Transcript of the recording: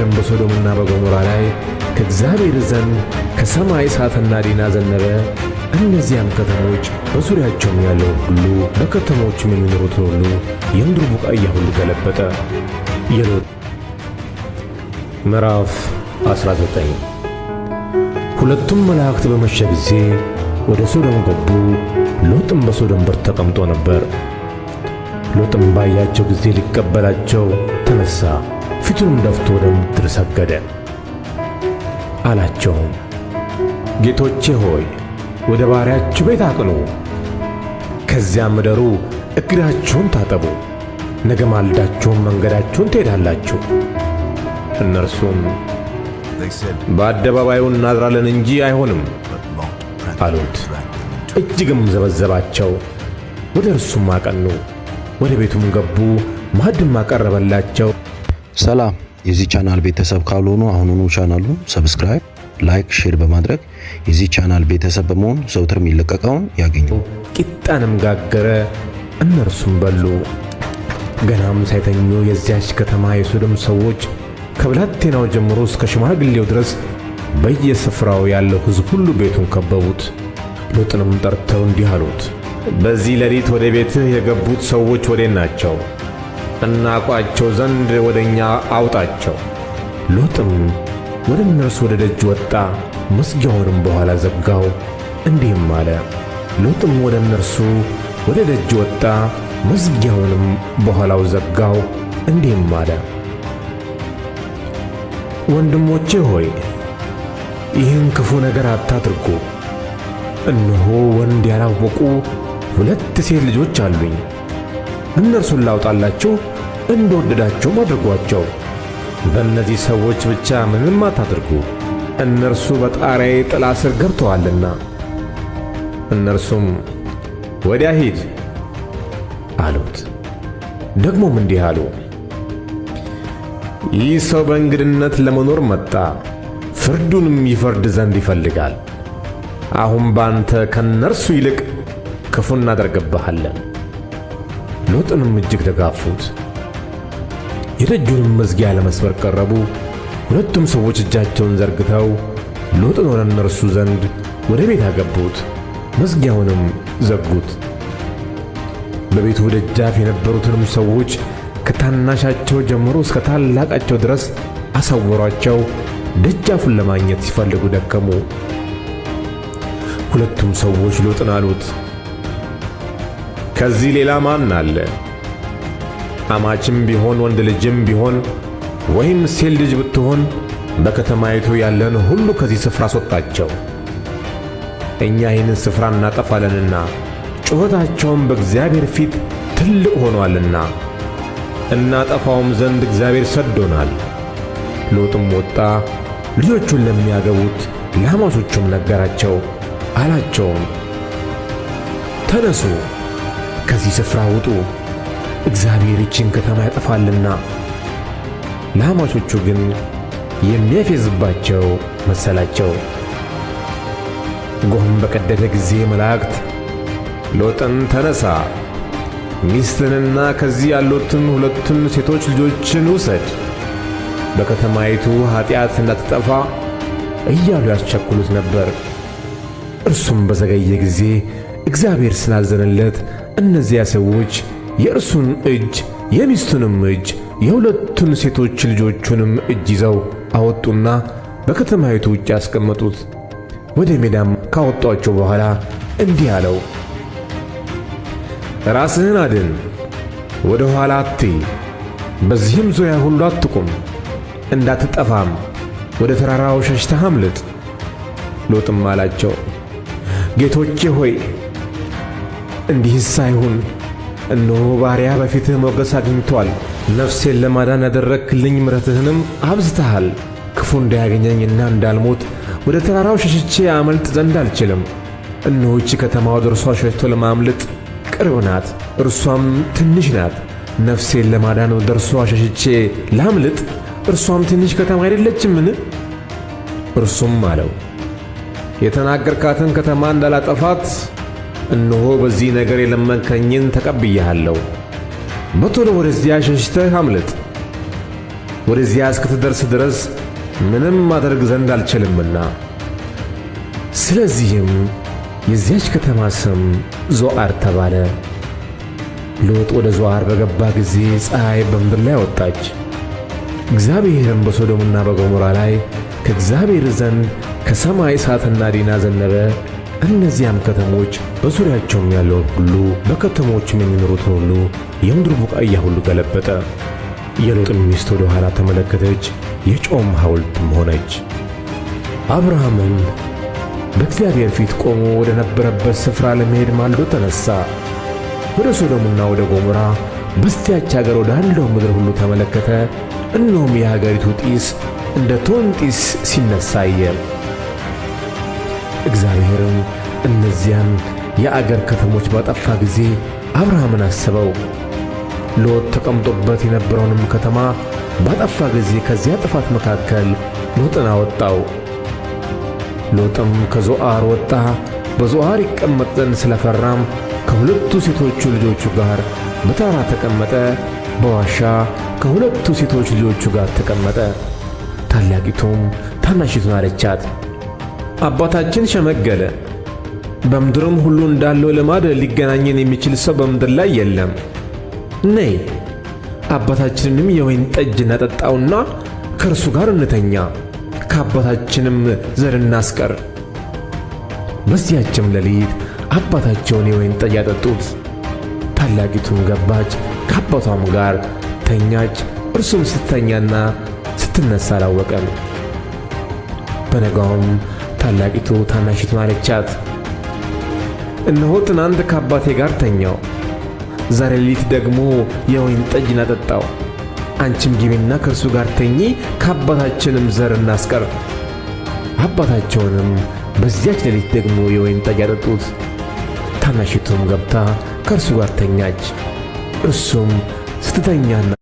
ወረደም በሶዶምና በገሞራ ላይ ከእግዚአብሔር ዘንድ ከሰማይ እሳትና ዲን ዘነበ። እነዚያም ከተሞች በዙሪያቸውም ያለው ሁሉ በከተሞችም የሚኖሩት ሁሉ የምድሩ ቡቃያ ሁሉ ገለበጠ። የሎጥ ምዕራፍ 19 ሁለቱም መላእክት በመሸ ጊዜ ወደ ሶዶም ገቡ። ሎጥም በሶዶም በር ተቀምጦ ነበር። ሎጥም ባያቸው ጊዜ ሊቀበላቸው ተነሣ፣ ፊቱንም ደፍቶ ወደ ምድር ሰገደ። አላቸውም፣ ጌቶቼ ሆይ ወደ ባሪያችሁ ቤት አቅኑ፣ ከዚያም እደሩ፣ እግራችሁን ታጠቡ፣ ነገ ማልዳችሁም መንገዳችሁን ትሄዳላችሁ። እነርሱም በአደባባዩ እናድራለን እንጂ አይሆንም አሉት። እጅግም ዘበዘባቸው። ወደ እርሱም አቀኑ፣ ወደ ቤቱም ገቡ፣ ማዕድም አቀረበላቸው። ሰላም የዚህ ቻናል ቤተሰብ ካልሆኑ አሁኑኑ ቻናሉን ሰብስክራይብ፣ ላይክ፣ ሼር በማድረግ የዚህ ቻናል ቤተሰብ በመሆን ዘውትር የሚለቀቀውን ያገኙ። ቂጣንም ጋገረ፣ እነርሱም በሉ። ገናም ሳይተኙ የዚያች ከተማ የሶዶም ሰዎች ከብላቴናው ጀምሮ እስከ ሽማግሌው ድረስ በየስፍራው ያለው ሕዝብ ሁሉ ቤቱን ከበቡት። ሎጥንም ጠርተው እንዲህ አሉት፣ በዚህ ሌሊት ወደ ቤትህ የገቡት ሰዎች ወዴት ናቸው? እናውቃቸው ዘንድ ወደ እኛ አውጣቸው። ሎጥም ወደ እነርሱ ወደ ደጅ ወጣ፣ መዝጊያውንም በኋላ ዘጋው፣ እንዲህም አለ። ሎጥም ወደ እነርሱ ወደ ደጅ ወጣ፣ መዝጊያውንም በኋላው ዘጋው፣ እንዲህም አለ። ወንድሞቼ ሆይ ይህን ክፉ ነገር አታድርጉ። እነሆ ወንድ ያላወቁ 2 ሴት ልጆች አሉኝ። እነርሱን ላውጣላችሁ፣ እንደወደዳችሁም አድርጓቸው። በእነዚህ ሰዎች ብቻ ምንም አታድርጉ፣ እነርሱ በጣሪያዬ ጥላ ስር ገብተዋልና። እነርሱም ወዲያ ሂድ አሉት። ደግሞም እንዲህ አሉ፣ ይህ ሰው በእንግድነት ለመኖር መጣ፣ ፍርዱንም ይፈርድ ዘንድ ይፈልጋል። አሁን ባንተ ከነርሱ ይልቅ ክፉ እናደርግብሃለን። ሎጥንም እጅግ ተጋፉት። የደጁንም መዝጊያ ለመስበር ቀረቡ። ሁለቱም ሰዎች እጃቸውን ዘርግተው ሎጥን ወደ እነርሱ ዘንድ ወደ ቤት አገቡት፣ መዝጊያውንም ዘጉት። በቤቱ ደጃፍ የነበሩትንም ሰዎች ከታናሻቸው ጀምሮ እስከ ታላቃቸው ድረስ አሳወሯቸው። ደጃፉን ለማግኘት ሲፈልጉ ደከሙ። ሁለቱም ሰዎች ሎጥን አሉት፣ ከዚህ ሌላ ማን አለ? አማችም ቢሆን ወንድ ልጅም ቢሆን ወይም ሴት ልጅ ብትሆን በከተማይቱ ያለን ሁሉ ከዚህ ስፍራ አስወጣቸው። እኛ ይህንን ስፍራ እናጠፋለንና ጩኸታቸውም በእግዚአብሔር ፊት ትልቅ ሆኗልና እናጠፋውም ዘንድ እግዚአብሔር ሰዶናል። ሎጥም ወጣ፣ ልጆቹን ለሚያገቡት ለአማቾቹም ነገራቸው። አላቸውም፣ ተነሱ፣ ከዚህ ስፍራ ውጡ፣ እግዚአብሔር ይህችን ከተማ ያጠፋልና። ለአማቾቹ ግን የሚያፌዝባቸው መሰላቸው። ጎህም በቀደደ ጊዜ መላእክት ሎጥን ተነሣ፣ ሚስትንና ከዚህ ያሉትን 2 ሴቶች ልጆችን ውሰድ፣ በከተማይቱ ኃጢአት እንዳትጠፋ እያሉ ያስቸኩሉት ነበር። እርሱም በዘገየ ጊዜ እግዚአብሔር ስላዘነለት እነዚያ ሰዎች የእርሱን እጅ የሚስቱንም እጅ የ2 ሴቶች ልጆቹንም እጅ ይዘው አወጡና በከተማይቱ ውጭ ያስቀመጡት። ወደ ሜዳም ካወጧቸው በኋላ እንዲህ አለው፣ ራስህን አድን፣ ወደ ኋላ አትይ፣ በዚህም ዙሪያ ሁሉ አትቁም፣ እንዳትጠፋም ወደ ተራራው ሸሽተህ አምልጥ። ሎጥም አላቸው፣ ጌቶቼ ሆይ እንዲህስ አይሁን፣ እነሆ ባሪያ በፊትህ ሞገስ አግኝቶአል። ነፍሴን ለማዳን ያደረግክልኝ ምሕረትህንም አብዝተሃል። ክፉ እንዳያገኘኝና እንዳልሞት ወደ ተራራው ሸሽቼ አመልጥ ዘንድ አልችልም። እነሆ ይህች ከተማ ወደ እርሷ ሸሽቶ ለማምለጥ ቅርብ ናት፣ እርሷም ትንሽ ናት። ነፍሴን ለማዳን ወደ እርሷ ሸሽቼ ላምልጥ፣ እርሷም ትንሽ ከተማ አይደለችምን? እርሱም አለው፣ የተናገርካትን ከተማ እንዳላጠፋት እነሆ በዚህ ነገር የለመንከኝን ተቀብያለሁ። በቶሎ ወደዚያ ሸሽተህ አምልጥ። ወደዚያ እስክትደርስ ድረስ ምንም ማድረግ ዘንድ አልችልምና። ስለዚህም የዚያች ከተማ ስም ዞዓር ተባለ። ሎጥ ወደ ዞዓር በገባ ጊዜ ፀሐይ በምድር ላይ ወጣች። እግዚአብሔርም በሶዶምና በገሞራ ላይ ከእግዚአብሔር ዘንድ ከሰማይ እሳትና ዲን አዘነበ። እነዚያም ከተሞች በዙሪያቸውም ያለውን ሁሉ በከተሞችም የሚኖሩትን ሁሉ የምድር ቡቃያ ሁሉ ገለበጠ። የሎጥም ሚስት ወደ ኋላ ተመለከተች፣ የጨውም ሐውልትም ሆነች። አብርሃምም በእግዚአብሔር ፊት ቆሞ ወደ ነበረበት ስፍራ ለመሄድ ማልዶ ተነሣ። ወደ ሶዶምና ወደ ገሞራ በዚያች አገር ወዳለው ምድር ሁሉ ተመለከተ። እነሆም የሀገሪቱ ጢስ እንደ ቶን ጢስ ሲነሣ አየ። እግዚአብሔርም እነዚያን የአገር ከተሞች ባጠፋ ጊዜ አብርሃምን አሰበው። ሎጥ ተቀምጦበት የነበረውንም ከተማ ባጠፋ ጊዜ ከዚያ ጥፋት መካከል ሎጥን አወጣው። ሎጥም ከዞዓር ወጣ። በዞዓር ይቀመጥ ዘንድ ስለፈራም ከሁለቱ ሴቶቹ ልጆቹ ጋር በተራራ ተቀመጠ። በዋሻ ከሁለቱ ሴቶች ልጆቹ ጋር ተቀመጠ። ታላቂቱም ታናሺቱን አለቻት፣ አባታችን ሸመገለ፣ በምድርም ሁሉ እንዳለው ልማድ ሊገናኘን የሚችል ሰው በምድር ላይ የለም። ነይ አባታችንንም የወይን ጠጅ እናጠጣውና ከእርሱ ጋር እንተኛ፣ ከአባታችንም ዘር እናስቀር። በዚያችም ሌሊት አባታቸውን የወይን ጠጅ ያጠጡት። ታላቂቱም ገባች፣ ከአባቷም ጋር ተኛች። እርሱም ስተኛና ስትነሣ አላወቀም። በነጋውም ታላቂቱ ታናሺቱን አለቻት፣ እነሆ ትናንት ከአባቴ ጋር ተኛው፣ ዛሬ ሌሊት ደግሞ የወይን ጠጅ እናጠጣው። አንቺም ግቢና ከእርሱ ጋር ተኚ፣ ከአባታችንም ዘር እናስቀር። አባታቸውንም በዚያች ሌሊት ደግሞ የወይን ጠጅ ያጠጡት። ታናሺቱም ገብታ ከእርሱ ጋር ተኛች። እርሱም ስትተኛና